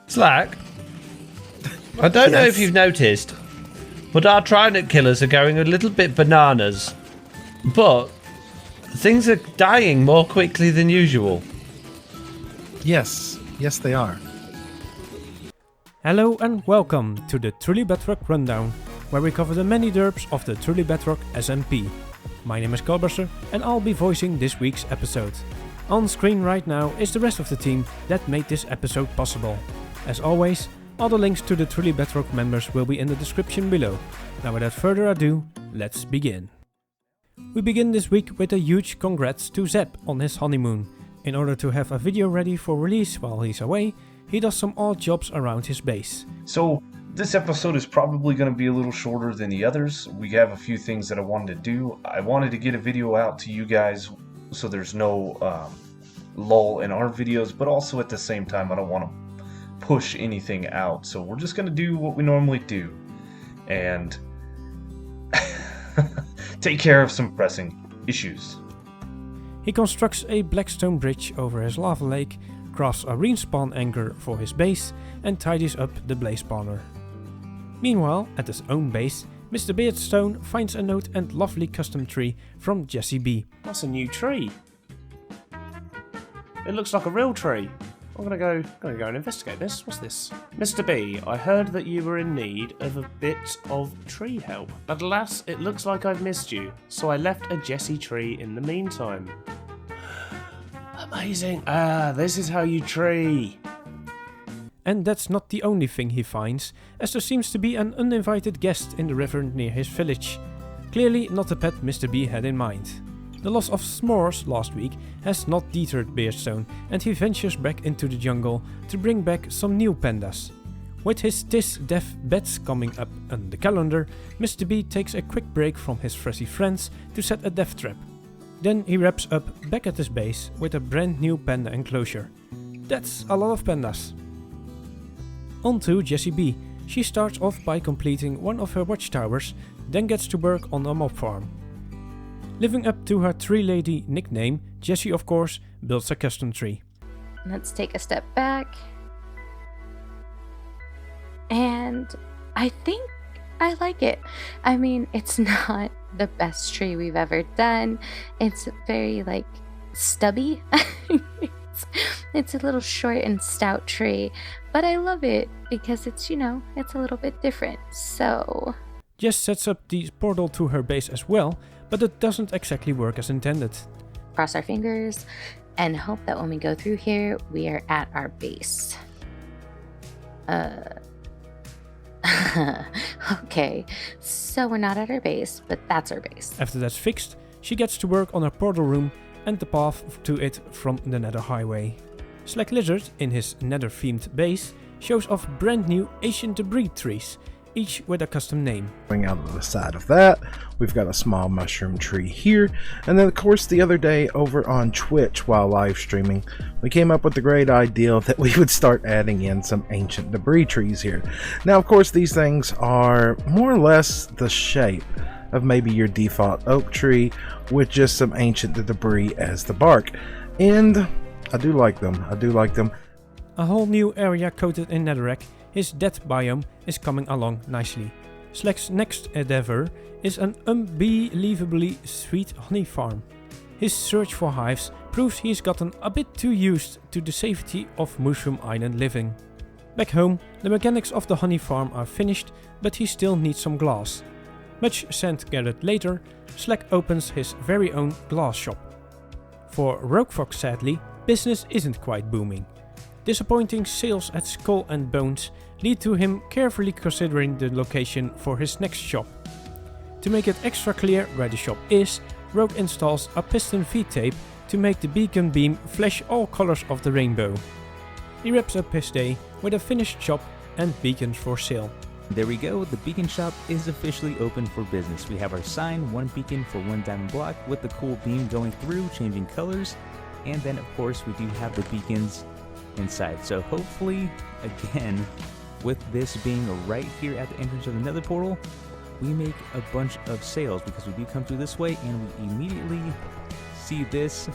Slack, I don't know if you've noticed, but our Trident killers are going a little bit bananas. But things are dying more quickly than usual. Yes, they are. Hello and welcome to the Truly Bedrock Rundown, where we cover the many derps of the Truly Bedrock SMP. My name is Coalbuster and I'll be voicing this week's episode. On screen right now is the rest of the team that made this episode possible. As always, all the links to the Truly Bedrock members will be in the description below. Now without further ado, let's begin. We begin this week with a huge congrats to Zeb on his honeymoon. In order to have a video ready for release while he's away, he does some odd jobs around his base. So this episode is probably going to be a little shorter than the others. We have a few things that I wanted to do. I wanted to get a video out to you guys so there's no lull in our videos, but also at the same time I don't want to push anything out. So we're just going to do what we normally do and take care of some pressing issues. He constructs a black stone bridge over his lava lake, crafts a respawn anchor for his base, and tidies up the blaze spawner. Meanwhile, at his own base, Mr. Bearstone finds a note and lovely custom tree from Jesse B. That's a new tree. It looks like a real tree. I'm gonna go and investigate this. What's this? Mr. B, I heard that you were in need of a bit of tree help, but alas, it looks like I've missed you, so I left a Jesse tree in the meantime. Amazing. This is how you tree. And that's not the only thing he finds, as there seems to be an uninvited guest in the river near his village. Clearly not the pet Mr. B had in mind. The loss of s'mores last week has not deterred Bearstone, and he ventures back into the jungle to bring back some new pandas. With his Tis Death Bets coming up on the calendar, Mr. B takes a quick break from his fuzzy friends to set a death trap. Then he wraps up back at his base with a brand new panda enclosure. That's a lot of pandas. On to Jessie B. She starts off by completing one of her watchtowers, then gets to work on a mob farm. Living up to her tree lady nickname, Jessie of course builds a custom tree. Let's take a step back. And I think I like it. I mean, it's not the best tree we've ever done. It's very stubby. It's a little short and stout tree, but I love it because it's, it's a little bit different, so... Jess sets up the portal to her base as well, but it doesn't exactly work as intended. Cross our fingers and hope that when we go through here, we are at our base. Okay, so we're not at our base, but that's our base. After that's fixed, she gets to work on her portal room and the path to it from the Nether Highway. Slack Lizard, in his Nether-themed base, shows off brand new ancient debris trees, each with a custom name. Going out of the side of that, we've got a small mushroom tree here, and then of course the other day over on Twitch while live streaming, we came up with the great idea that we would start adding in some ancient debris trees here. Now of course these things are more or less the shape of maybe your default oak tree with just some ancient debris as the bark, and I do like them. A whole new area coated in netherrack, his death biome, is coming along nicely. Slack's next endeavor is an unbelievably sweet honey farm. His search for hives proves he's gotten a bit too used to the safety of Mushroom Island living. Back home, the mechanics of the honey farm are finished, but he still needs some glass. Much sand gathered later, Slack opens his very own glass shop. For Rogue Fox, sadly, business isn't quite booming. Disappointing sales at Skull and Bones lead to him carefully considering the location for his next shop. To make it extra clear where the shop is, Rogue installs a piston feed tape to make the beacon beam flash all colors of the rainbow. He wraps up his day with a finished shop and beacons for sale. There we go, the beacon shop is officially open for business. We have our sign, 1 beacon for 1 diamond block with the cool beam going through, changing colors, and then of course we do have the beacons inside. So hopefully, again, with this being right here at the entrance of the nether portal, we make a bunch of sales because we do come through this way and we immediately see this,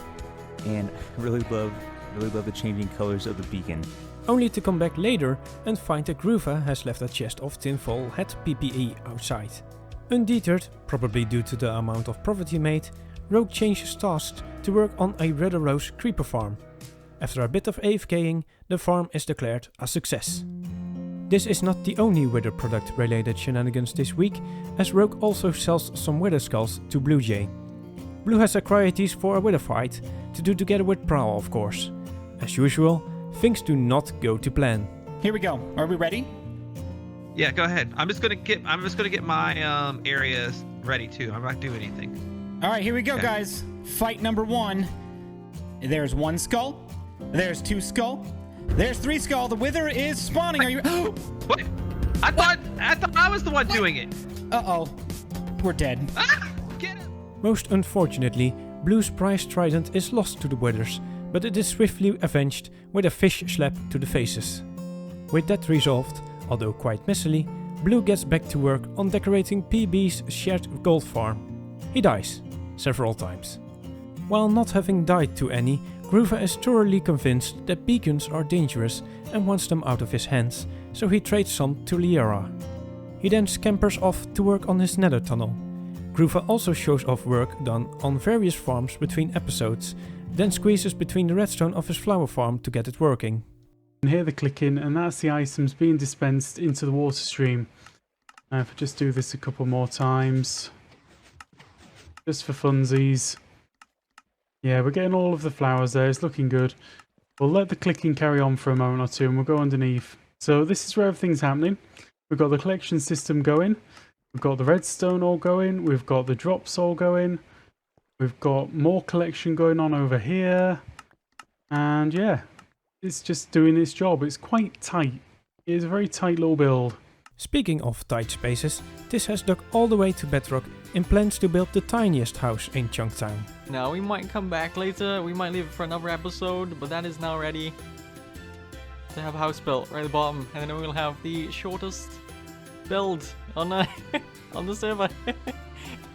and I really love Really love the changing colors of the beacon. Only to come back later and find that Grufa has left a chest of tinfoil hat PPE outside. Undeterred, probably due to the amount of profit he made, Rogue changes tasks to work on a Red Rose creeper farm. After a bit of AFKing, the farm is declared a success. This is not the only Wither product related shenanigans this week, as Rogue also sells some Wither skulls to Blue Jay. Blue has acquired these for a Willow Fight, to do together with Pral of course. As usual, things do not go to plan. Here we go. Are we ready? Yeah, go ahead. I'm just gonna get my areas ready too. I'm not doing anything. All right, here we go, guys. Fight number 1. There's 1 skull. There's 2 skull. There's 3 skull. The Wither is spawning. Are you? What? I thought I was the one doing it. Uh-oh. We're dead. Ah, get it. Most unfortunately, Blue's prize trident is lost to the Withers, but it is swiftly avenged with a fish slap to the faces. With that resolved, although quite messily, Blue gets back to work on decorating PB's shared gold farm. He dies, several times. While not having died to any, Grufa is thoroughly convinced that beacons are dangerous and wants them out of his hands, so he trades some to Liara. He then scampers off to work on his nether tunnel. Grufa also shows off work done on various farms between episodes, then squeezes between the redstone of his flower farm to get it working. You can hear the clicking, and that's the items being dispensed into the water stream. If I just do this a couple more times, just for funsies. Yeah, we're getting all of the flowers there, it's looking good. We'll let the clicking carry on for a moment or two and we'll go underneath. So this is where everything's happening. We've got the collection system going. We've got the redstone all going. We've got the drops all going. We've got more collection going on over here. And yeah, it's just doing its job. It's quite tight. It is a very tight little build. Speaking of tight spaces, Tis has dug all the way to Bedrock and plans to build the tiniest house in Chunktown. Now we might come back later, we might leave it for another episode, but that is now ready to have a house built right at the bottom, and then we'll have the shortest build on the server.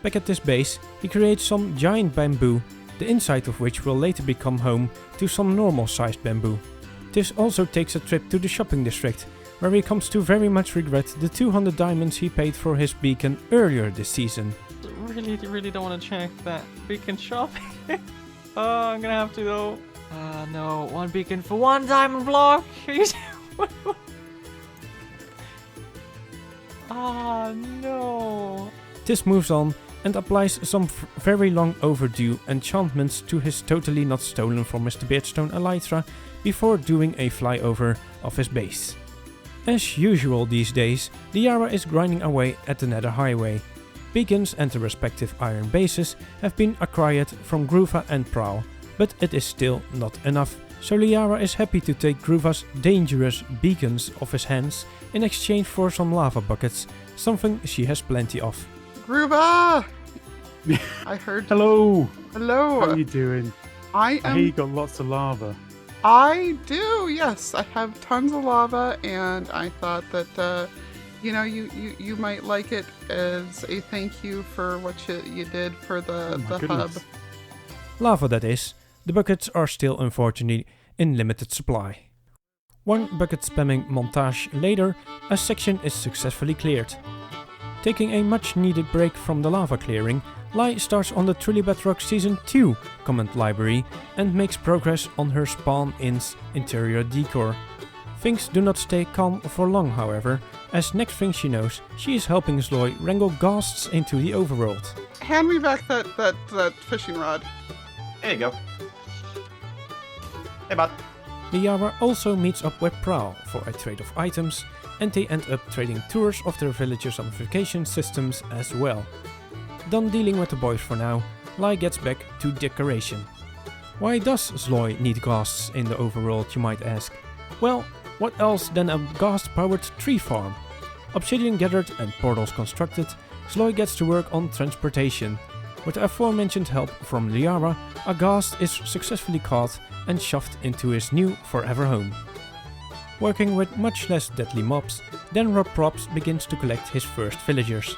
Back at this base, he creates some giant bamboo, the inside of which will later become home to some normal sized bamboo. Tis also takes a trip to the shopping district, where he comes to very much regret the 200 diamonds he paid for his beacon earlier this season. Really don't want to check that beacon shop. Oh, I'm gonna have to though. No, 1 beacon for 1 diamond block. Ah, no. Tis moves on and applies some very long overdue enchantments to his totally not stolen from Mr. Bearstone elytra before doing a flyover of his base. As usual these days, Liara is grinding away at the Nether Highway. Beacons and the respective iron bases have been acquired from Grufa and Pral, but it is still not enough, so Liara is happy to take Grufa's dangerous beacons off his hands in exchange for some lava buckets, something she has plenty of. Grufa! I heard... Hello! Hello! How are you doing? I hear you got lots of lava. I do, yes. I have tons of lava, and I thought that, you might like it as a thank you for what you did for the hub. Lava, that is. The buckets are still unfortunately in limited supply. 1 bucket spamming montage later, a section is successfully cleared. Taking a much needed break from the lava clearing, Lai starts on the Truly Bedrock Season 2 comment library and makes progress on her spawn-in's interior decor. Things do not stay calm for long, however, as next thing she knows, she is helping Zloy wrangle ghasts into the overworld. Hand me back that fishing rod. There you go. Hey, bud. Liara also meets up with Pral for a trade of items, and they end up trading tours of their villager zombification systems as well. Done dealing with the boys for now, Lai gets back to decoration. Why does Zloy need ghasts in the overworld, you might ask? Well, what else than a ghast-powered tree farm? Obsidian gathered and portals constructed, Zloy gets to work on transportation. With the aforementioned help from Liara, a ghast is successfully caught and shoved into his new forever home. Working with much less deadly mobs, then Rob Props begins to collect his first villagers.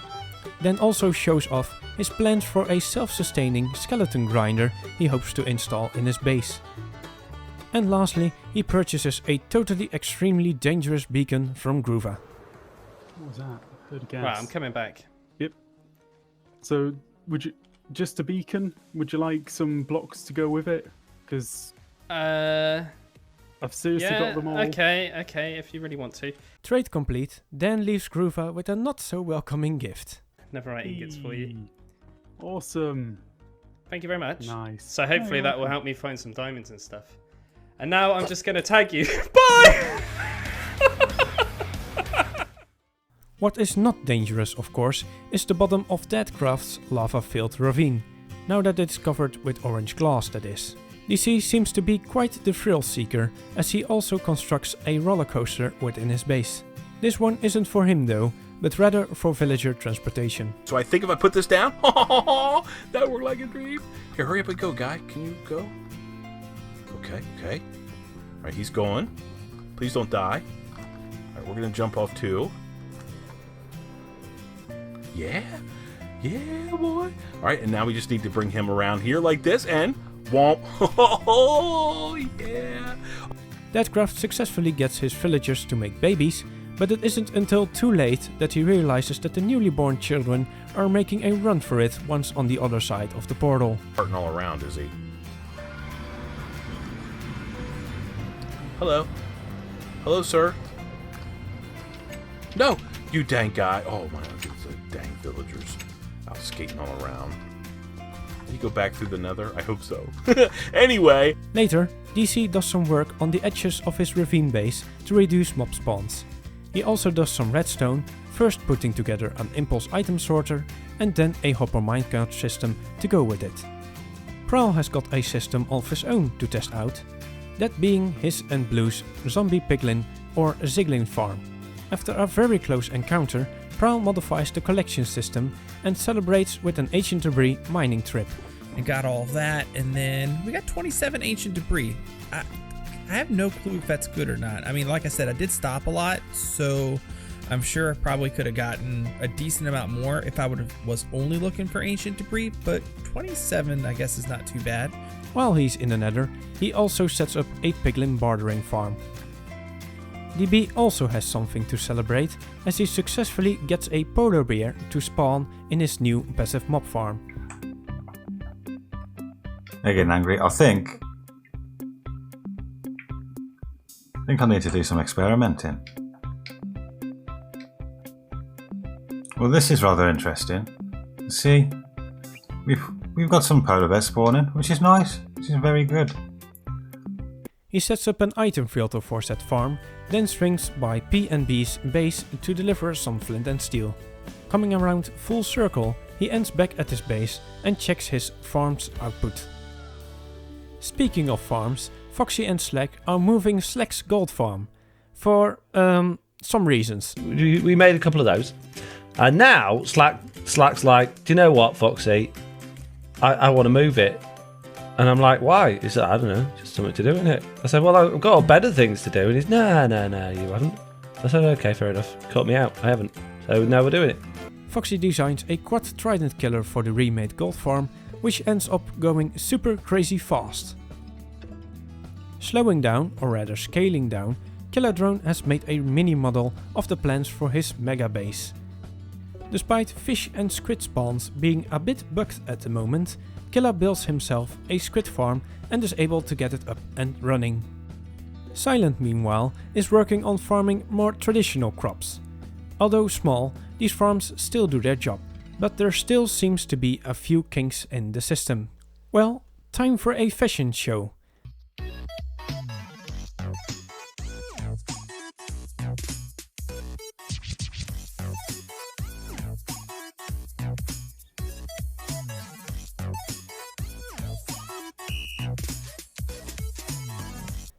Then also shows off his plans for a self-sustaining skeleton grinder he hopes to install in his base. And lastly, he purchases a totally extremely dangerous beacon from Grufa. What was that? Heard a gas. Right, I'm coming back. Yep. So, would you just a beacon? Would you like some blocks to go with it? Because I've seriously got them all. Okay, if you really want to. Trade complete, Dan leaves Grufa with a not so welcoming gift. Never 8 ingots for you. Awesome. Thank you very much. Nice. So hopefully that will help me find some diamonds and stuff. And now I'm just going to tag you. Bye! What is not dangerous, of course, is the bottom of TyCraft's lava-filled ravine. Now that it's covered with orange glass, that is. DC seems to be quite the thrill seeker, as he also constructs a roller coaster within his base. This one isn't for him though, but rather for villager transportation. So I think if I put this down, that worked like a dream. Here, hurry up and go, guy. Can you go? Okay. All right, he's going. Please don't die. All right, we're gonna jump off too. Yeah, boy. All right, and now we just need to bring him around here like this, and womp. Oh, yeah. TyCraft successfully gets his villagers to make babies, but it isn't until too late that he realizes that the newly born children are making a run for it once on the other side of the portal. Farting all around, is he? Hello, sir. No, you dang guy. Oh my God, these dang villagers out skating all around. Did you go back through the nether? I hope so. Anyway. Later, DC does some work on the edges of his ravine base to reduce mob spawns. He also does some redstone, first putting together an impulse item sorter and then a hopper minecart system to go with it. Pral has got a system of his own to test out, that being his and Blue's zombie piglin or ziglin farm. After a very close encounter, Pral modifies the collection system and celebrates with an ancient debris mining trip. I got all of that, and then we got 27 ancient debris. I have no clue if that's good or not. I mean, like I said, I did stop a lot, so I'm sure I probably could have gotten a decent amount more if I was only looking for ancient debris, but 27 I guess is not too bad. While he's in the nether, he also sets up a piglin bartering farm. DB also has something to celebrate, as he successfully gets a polar bear to spawn in his new passive mob farm. They're getting angry. I think I need to do some experimenting. Well, this is rather interesting. See, we've got some polar bears spawning, which is nice. Which is very good. He sets up an item filter for said farm, then swings by P&B's base to deliver some flint and steel. Coming around full circle, he ends back at his base and checks his farm's output. Speaking of farms, Foxy and Slack are moving Slack's gold farm for some reasons. We made a couple of those, and now Slack's like, do you know what, Foxy? I want to move it. And I'm like, why? He said, I don't know, just something to do, isn't it? I said, well, I've got better things to do. And he's, no, you haven't. I said, okay, fair enough. Cut me out. I haven't. So now we're doing it. Foxy designs a quad trident killer for the remade gold farm, which ends up going super crazy fast. Slowing down, or rather scaling down, Killer Drone has made a mini model of the plans for his mega base. Despite fish and squid spawns being a bit bugged at the moment, Killer builds himself a squid farm and is able to get it up and running. Silent, meanwhile, is working on farming more traditional crops. Although small, these farms still do their job, but there still seems to be a few kinks in the system. Well, time for a fashion show.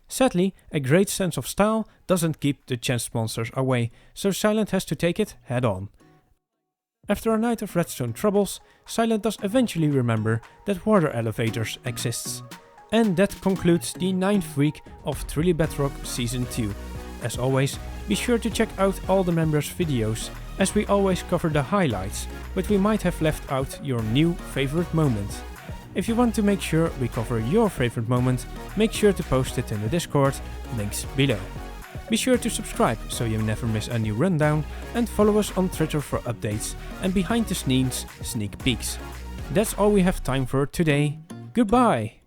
Sadly, a great sense of style doesn't keep the chance monsters away, so Silent has to take it head on. After a night of redstone troubles, Silent does eventually remember that water elevators exists. And that concludes the 9th week of Truly Bedrock Season 2. As always, be sure to check out all the members' videos, as we always cover the highlights, but we might have left out your new favorite moment. If you want to make sure we cover your favorite moment, make sure to post it in the Discord, links below. Be sure to subscribe so you never miss a new rundown, and follow us on Twitter for updates and behind the scenes sneak peeks. That's all we have time for today. Goodbye!